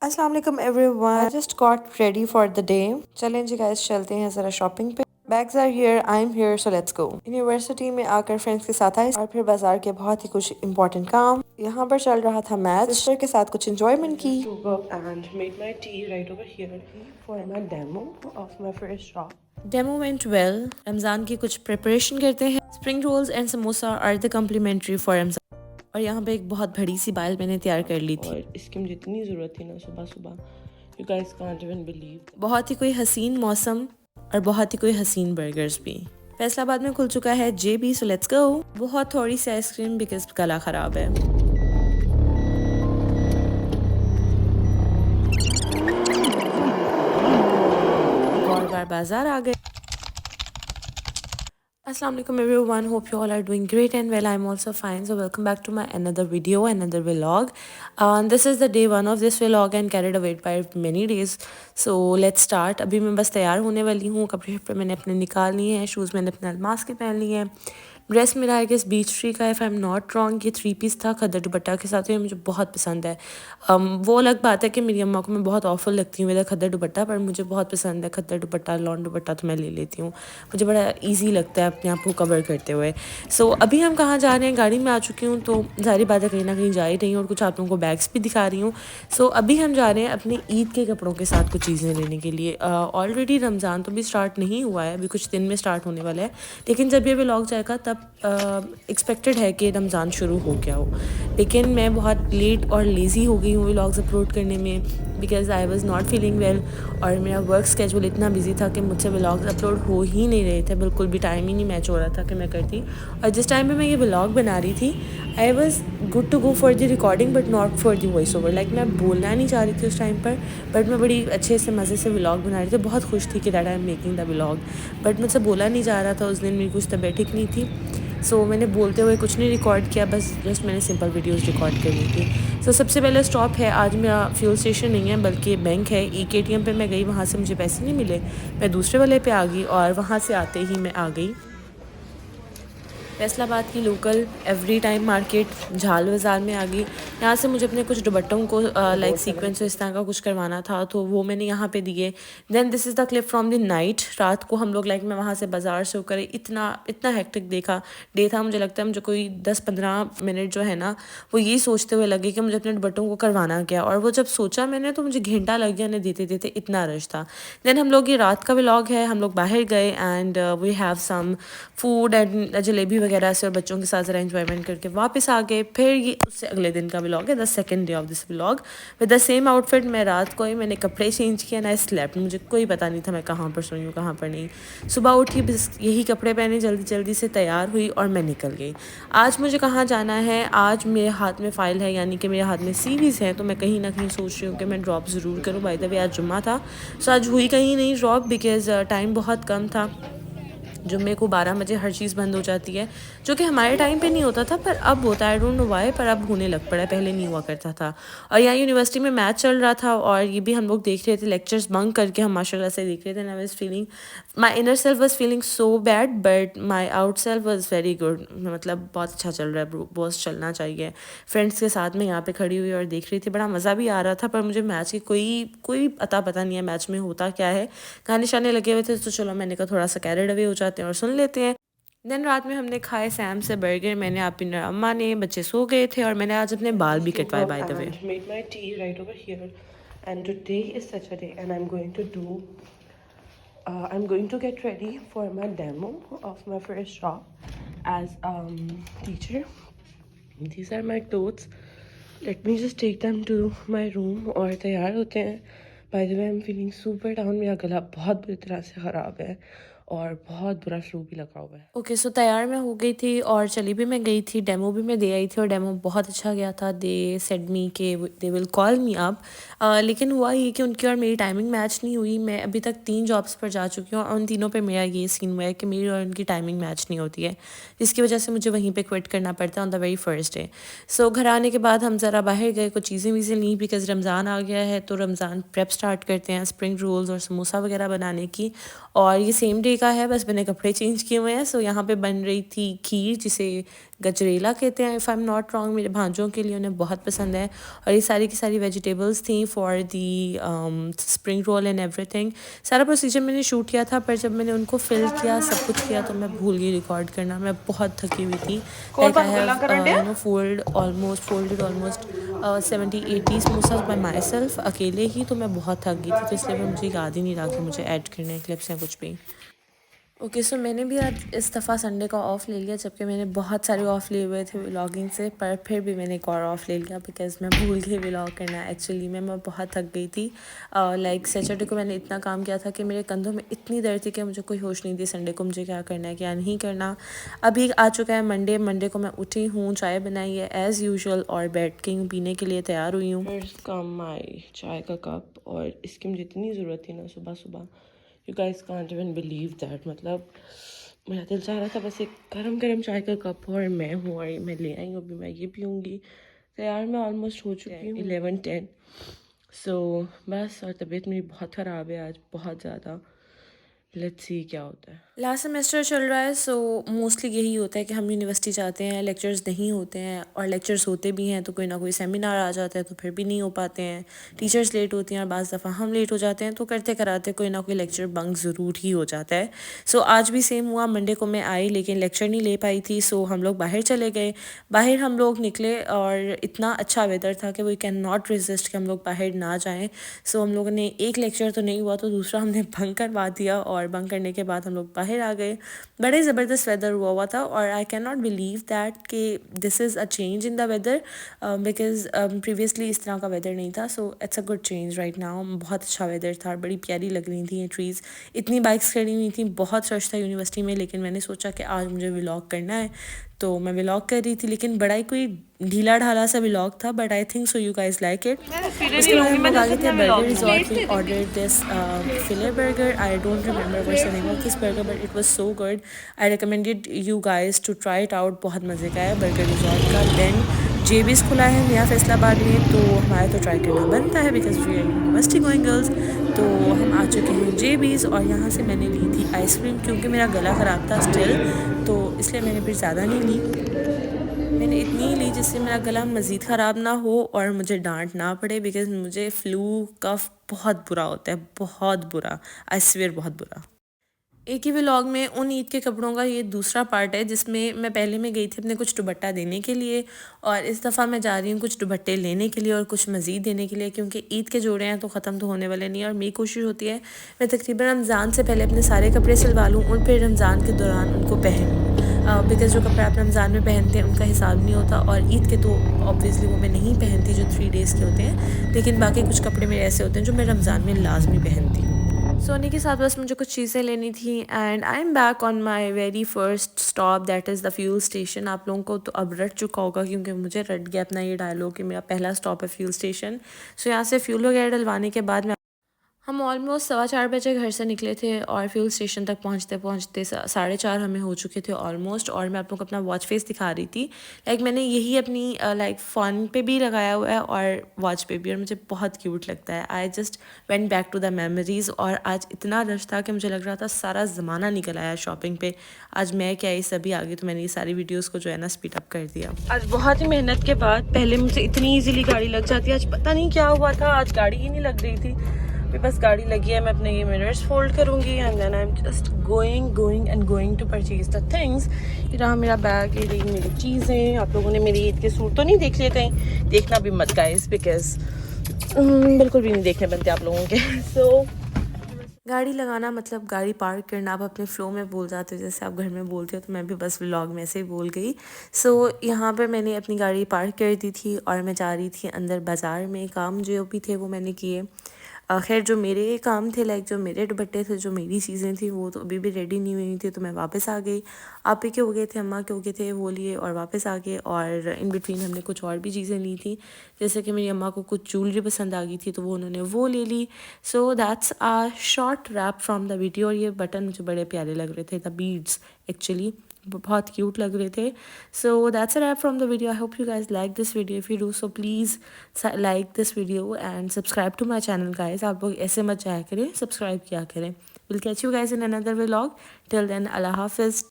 अस्सलाम वालेकुम everyone. I just got ready for the day. चलें जी गाइस, चलते हैं ज़रा शॉपिंग पे। Bags are here, I am here, so let's go. University में आकर फ्रेंड्स के साथ आए और फिर बाजार के बहुत ही कुछ इंपॉर्टेंट काम। यहाँ पर चल रहा था मैच। सिस्टर के साथ कुछ इंजॉयमेंट की। And made my tea right over here for my demo of my first shop. Demo went well. Ramzan की कुछ प्रिपरेशन करते हैं। Spring rolls and samosa are the complimentary for Ramzan. और यहाँ पे एक बहुत बड़ी सी बाइल मैंने तैयार कर ली थी और इसकी मुझे इतनी ज़रूरत थी ना सुबह सुबह, you guys can't even believe। बहुत ही कोई हसीन मौसम और बहुत ही कोई हसीन बर्गर्स भी। फैसलाबाद में खुल चुका है JB, सो लेट्स गो। बहुत थोड़ी सी आइसक्रीम बिकॉज गला खराब है। और बार बाजार आ गए। Assalamu alaikum everyone, hope you all are doing great and well. I'm also fine, so welcome back to my another video, another vlog. This is the day one of this vlog and carried away by many days, so let's start. अभी मैं बस तैयार होने वाली हूँ। कपड़े शपड़े मैंने अपने निकाल लिए हैं, शूज़ मैंने अपने अलमास के पहन लिए हैं। ड्रेस मेरा है कि बीच ट्री का, if I am not wrong, ये 3 पीस था खद्दर दुपट्टा के साथ। ये मुझे बहुत पसंद है। वो अलग बात है कि मेरी अम्मा को मैं बहुत ऑफर लगती हूँ मेरा खद्दर दुपट्टा, पर मुझे बहुत पसंद है खद्दर दुपट्टा, लॉन दुपट्टा तो मैं ले लेती हूँ। मुझे बड़ा ईजी लगता है अपने आप को कवर करते हुए। सो अभी हम कहाँ जा रहे हैं, गाड़ी में आ चुकी हूँ तो सारी बातें कहीं ना कहीं जा ही रही हूँ और कुछ आप लोगों को बैग्स भी दिखा रही हूँ। सो अभी हम जा रहे हैं अपने ईद के कपड़ों के साथ कुछ चीज़ें लेने के लिए। ऑलरेडी रमज़ान तो भी स्टार्ट नहीं हुआ है, अभी कुछ दिन में स्टार्ट होने वाला है, लेकिन जब ये व्लॉग जाएगा तब एक्सपेक्टेड है कि रमज़ान शुरू हो गया हो। लेकिन मैं बहुत लेट और लेज़ी हो गई हूँ व्लॉग्स अपलोड करने में, because I was not feeling well और मेरा वर्क स्केजूल इतना बिजी था कि मुझसे व्लॉग्स अपलोड हो ही नहीं रहे थे। बिल्कुल भी टाइम ही नहीं मैच हो रहा था कि मैं करती। और जिस टाइम पे मैं ये व्लॉग बना रही थी, I was good to go for the recording but not for the voice over. Like मैं बोलना नहीं चाह रही थी उस टाइम पर, बट मैं बड़ी अच्छे से मज़े से व्लॉग बना रही थी। बहुत खुश थी कि that I am making the vlog, but मुझसे बोला नहीं जा रहा था। उस दिन मेरी कुछ तबीयत ठीक नहीं थी, सो मैंने बोलते हुए कुछ नहीं रिकॉर्ड किया, बस जस्ट मैंने सिंपल वीडियोस रिकॉर्ड करनी थी। सो सबसे पहले स्टॉप है, आज मेरा फ्यूल स्टेशन नहीं है बल्कि बैंक है। एक ATM पे मैं गई, वहाँ से मुझे पैसे नहीं मिले, मैं दूसरे वाले पे आ गई और वहाँ से आते ही मैं आ गई फैसलाबाद की लोकल एवरी टाइम मार्केट झाल बाज़ार में आ गई। यहाँ से मुझे अपने कुछ दुपट्टों को लाइक सीक्वेंस इस तरह का कुछ करवाना था, तो वो मैंने यहाँ पे दिए। Then this is the clip from the night. रात को हम लोग लाइक मैं वहाँ से बाज़ार से होकर इतना इतना हेक्टिक देखा डे था। मुझे लगता है मुझे कोई 10-15 मिनट जो है ना, वो यही सोचते हुए लगे कि मुझे अपने दुपट्टों को करवाना क्या। और वो जब सोचा मैंने तो मुझे घंटा लग गया उन्हें देते देते, इतना रश था। देन हम लोग, ये रात का व्लॉग है, हम लोग बाहर गए and we have some food and jalebi वगैरह से और बच्चों के साथ ज़रा एंजॉयमेंट करके वापस आ गए। फिर ये उससे अगले दिन का व्लॉग है, the second day of this vlog with the same outfit. मैं रात को ही मैंने कपड़े चेंज किया ना, स्लेप्ट। मुझे कोई पता नहीं था मैं कहाँ पर सोई हूँ कहाँ पर नहीं। सुबह उठी, बस यही कपड़े पहने, जल्दी जल्दी से तैयार हुई और मैं निकल गई। आज मुझे कहाँ जाना है, आज मेरे हाथ में फ़ाइल है, यानी कि मेरे हाथ में CVs हैं, तो मैं कहीं ना कहीं सोच रही हूँ कि मैं ड्रॉप ज़रूर करूँ। बाय द वे आज जुम्मा था, सो आज हुई कहीं नहीं ड्रॉप, बिकॉज़ टाइम बहुत कम था। जुम्मे को 12 बजे हर चीज़ बंद हो जाती है, जो कि हमारे टाइम पे नहीं होता था, पर अब होता है। आई डोंट नो व्हाई, पर अब होने लग पड़ा है, पहले नहीं हुआ करता था। और यहाँ यूनिवर्सिटी में मैच चल रहा था और ये भी हम लोग देख रहे थे, लेक्चर्स बंक करके हम माशाल्लाह से देख रहे थे। I was feeling, my inner self was feeling so bad but my out self was very good. मतलब बहुत अच्छा चल रहा है, बॉस चलना चाहिए। फ्रेंड्स के साथ में यहाँ पे खड़ी हुई और देख रही थी, बड़ा मज़ा भी आ रहा था। पर मुझे मैच की कोई कोई अता पता नहीं है मैच में होता क्या है। गाने शाने लगे हुए थे, तो चलो मैंने कहा थोड़ा सा कैरेड अवे हो जाते हैं और सुन लेते हैं। देन रात में हमने खाए सैम से बर्गर, मैंने, आप अम्मा ने, बच्चे सो गए थे और मैंने आज अपने बाल भी कटवाए by the way. And made my tea right over here, and today is Saturday and I'm going to get ready for my demo of my first job as teacher. These are my clothes. Let me just take them to my room और तैयार होते हैं। By the way, I'm feeling super down. मेरा गला बहुत बुरी तरह से ख़राब है और बहुत बुरा फ्लू भी लगा हुआ है। ओके, सो तैयार मैं हो गई थी और चली भी मैं गई थी, डेमो भी मैं दे आई थी और डेमो बहुत अच्छा गया था। दे सेड मी के they will call me up, लेकिन हुआ ये कि उनकी और मेरी टाइमिंग मैच नहीं हुई। मैं अभी तक 3 जॉब्स पर जा चुकी हूँ और उन तीनों पे मेरा ये सीन हुआ है कि मेरी और उनकी टाइमिंग मैच नहीं होती है, जिसकी वजह से मुझे वहीं पे क्विट करना पड़ता है on the very first day. So घर आने के बाद हम ज़रा बाहर गए, कुछ चीज़ें वीज़ें ली, बिकॉज़ रमज़ान आ गया है तो रमज़ान प्रेप स्टार्ट करते हैं स्प्रिंग रोल्स और समोसा वगैरह बनाने की। और ये सेम डे का है, बस मैंने कपड़े चेंज किए हुए हैं। सो यहाँ पे बन रही थी खीर, जिसे गजरेला कहते हैं if I am not wrong, मेरे भांजों के लिए उन्हें बहुत पसंद है। और ये सारी की सारी वेजिटेबल्स थी for the spring roll and everything. सारा प्रोसीजर मैंने शूट किया था, पर जब मैंने उनको फिल किया, सब कुछ किया, तो मैं भूल गई रिकॉर्ड करना। मैं बहुत थकी हुई थी। Like I have folded almost 70-80 samosas bye my self अकेले ही। तो मैं बहुत थक गई थी, तो इसलिए मुझे याद ही नहीं रहा कि मुझे ऐड करने क्लिप्स या कुछ भी। ओके सो मैंने भी आज इस दफ़ा संडे का ऑफ़ ले लिया, जबकि मैंने बहुत सारे ऑफ़ लिए हुए थे व्लॉगिंग से, पर फिर भी मैंने एक और ऑफ़ ले लिया बिकॉज़ मैं भूल गई व्लॉग करना। एक्चुअली मैं बहुत थक गई थी। लाइक सैटरडे को मैंने इतना काम किया था कि मेरे कंधों में इतनी दर्द थी कि मुझे कोई होश नहीं थी संडे को मुझे क्या करना है क्या नहीं करना। अभी आ चुका है मंडे को मैं उठी हूँ, चाय बनाई है एज़ यूजुअल और बैठ के पीने के लिए तैयार हुई हूँ। फर्स्ट कम माई चाय का कप, और इसकी मुझे इतनी ज़रूरत थी ना सुबह सुबह। You guys can't even believe that. मतलब मेरा दिल चाह रहा था बस एक गरम गरम चाय का कप हो, और मैं हूँ और मैं ले आई हूँ, अभी मैं ये पीऊँगी। तैयार मैं ऑलमोस्ट हो चुकी हूँ 11-10। सो बस, और तबीयत मेरी बहुत ख़राब है आज, बहुत ज़्यादा। लेट्स सी क्या होता है। लास्ट सेमेस्टर चल रहा है, सो मोस्टली यही होता है कि हम यूनिवर्सिटी जाते हैं, लेक्चर्स नहीं होते हैं, और लेक्चर्स होते भी हैं तो कोई ना कोई सेमिनार आ जाता है तो फिर भी नहीं हो पाते हैं। टीचर्स लेट होती हैं और बाज़ दफ़ा हम लेट हो जाते हैं, तो करते कराते कोई ना कोई लेक्चर बंक ज़रूर ही हो जाता है। सो आज भी सेम हुआ। मंडे को मैं आई लेकिन लेक्चर नहीं ले पाई थी, सो हम लोग बाहर चले गए। बाहर हम लोग निकले और इतना अच्छा वेदर था कि वी कैन नॉट रेजिस्ट कि हम लोग बाहर ना जाएँ। सो हम लोगों ने एक लेक्चर तो नहीं हुआ तो दूसरा हमने बंक करवा दिया, और बंक करने के बाद हम लोग बाहर आ गए। बड़ा ही ज़बरदस्त वेदर हुआ था, और I can not believe that कि this is a change in the weather because previously इस तरह का वेदर नहीं था। So it's a good change right now. बहुत अच्छा वेदर था, बड़ी प्यारी लग रही थी ये ट्रीज़। इतनी बाइक्स खड़ी हुई थी, बहुत रश था यूनिवर्सिटी में, लेकिन मैंने सोचा कि आज मुझे व्लॉग करना है तो मैं व्लॉग कर रही थी, लेकिन बड़ा ही कोई ढीला ढाला सा व्लॉग था, but I think so you guys like it. उसके बाद हम लोग आगे थे burger resort. We order this fillet burger. I don't remember what's the name of this burger, but it was so good. I recommended you guys to try it out. बहुत मज़े का है बर्गर रिजॉर्ट का। Then JB's खुला है नया फैसलाबाद में, तो हमारा तो ट्राई करना बनता है because we are university going girls. तो हम आ चुके हैं जेबीज़, और यहाँ से मैंने ली थी आइसक्रीम क्योंकि मेरा गला ख़राब था स्टिल, तो इसलिए मैंने फिर ज़्यादा नहीं ली। मैंने इतनी ही ली जिससे मेरा गला मज़ीद ख़राब ना हो और मुझे डांट ना पड़े, बिकॉज़ मुझे फ्लू कफ बहुत बुरा होता है, बहुत बुरा। आई स्वेयर बहुत बुरा। एक ही व्लॉग में उन ईद के कपड़ों का ये दूसरा पार्ट है, जिसमें मैं पहले में गई थी अपने कुछ दुपट्टा देने के लिए, और इस दफ़ा मैं जा रही हूँ कुछ दुपट्टे लेने के लिए और कुछ मज़ीद देने के लिए, क्योंकि ईद के जोड़े हैं तो ख़त्म तो होने वाले नहीं। और मेरी कोशिश होती है मैं तकरीबन रमज़ान से पहले अपने सारे कपड़े सिलवा लूँ और फिर रमज़ान के दौरान उनको पहनूँ, बिकॉज़ जो कपड़े आप रमज़ान में पहनते हैं उनका हिसाब नहीं होता, और ईद के तो ऑब्वियसली वो मैं नहीं पहनती जो 3 डेज़ के होते हैं, लेकिन बाकी कुछ कपड़े मेरे ऐसे होते हैं जो मैं रमज़ान में लाजमी पहनती हूँ। सोने के साथ बस मुझे कुछ चीज़ें लेनी थी, and I am back on my very first stop, that is the fuel station. आप लोगों को तो अब रट चुका होगा क्योंकि मुझे रट गया अपना ये डायलॉग कि मेरा पहला स्टॉप है फ्यूल स्टेशन। सो यहाँ से फ्यूल वगैरह डलवाने के बाद हम ऑलमोस्ट 4:15 घर से निकले थे, और फ्यूल स्टेशन तक पहुंचते पहुंचते 4:30 हमें हो चुके थे ऑलमोस्ट। और मैं आप लोगों को अपना वॉच फेस दिखा रही थी। लाइक मैंने यही अपनी लाइक फ़ोन पे भी लगाया हुआ है और वॉच पे भी, और मुझे बहुत क्यूट लगता है। I just went back to the memories. और आज इतना रश था कि मुझे लग रहा था सारा ज़माना निकल आया शॉपिंग पे। आज मैं क्या ये सभी आ गई, तो मैंने ये सारी वीडियोज़ को जो है ना स्पीड अप कर दिया। आज बहुत ही मेहनत के बाद पहले मुझसे इतनी इजीली गाड़ी लग जाती है, आज पता नहीं क्या हुआ था, आज गाड़ी ही नहीं लग रही थी। फिर बस गाड़ी लगी है, मैं अपने ये मिरर्स फोल्ड करूँगी, and then I am just going to purchase the things. ये रहा मेरा बैग, ये रही मेरी चीज़ें। आप लोगों ने मेरी ईद के सूट तो नहीं देख लिए कहीं? देखना भी मत गाइस, बिकॉज बिल्कुल भी नहीं देखने बनते आप लोगों के। सो गाड़ी लगाना मतलब गाड़ी पार्क करना। आप अपने फ़्लो में बोल जाते हो जैसे आप घर में बोलते हो, तो मैं भी बस व्लॉग में से ही बोल गई। सो यहाँ पर मैंने अपनी गाड़ी पार्क कर दी थी और मैं जा रही थी अंदर बाज़ार में। काम जो भी थे वो मैंने किए। खैर जो मेरे काम थे, लाइक जो मेरे दुपट्टे थे, जो मेरी चीज़ें थी, वो तो अभी भी रेडी नहीं हुई थी, तो मैं वापस आ गई। आप ही के हो गए थे, अम्मा के हो गए थे, वो लिए और वापस आ गए। और इन बिटवीन हमने कुछ और भी चीज़ें ली थी, जैसे कि मेरी अम्मा को कुछ ज्वेलरी पसंद आ गई थी तो वो उन्होंने वो ले ली। So that's a short wrap from the video. और ये बटन मुझे बड़े प्यारे लग रहे थे, द बीड्स एक्चुअली बहुत क्यूट लग रहे थे। So that's a wrap from the video. I hope you guys like this video. If you do so please like this video and subscribe to my channel guys. आप लोग ऐसे मत जाया करें, सब्सक्राइब किया करें। Will catch you guys in another vlog. Till then अल्लाह हाफिज़।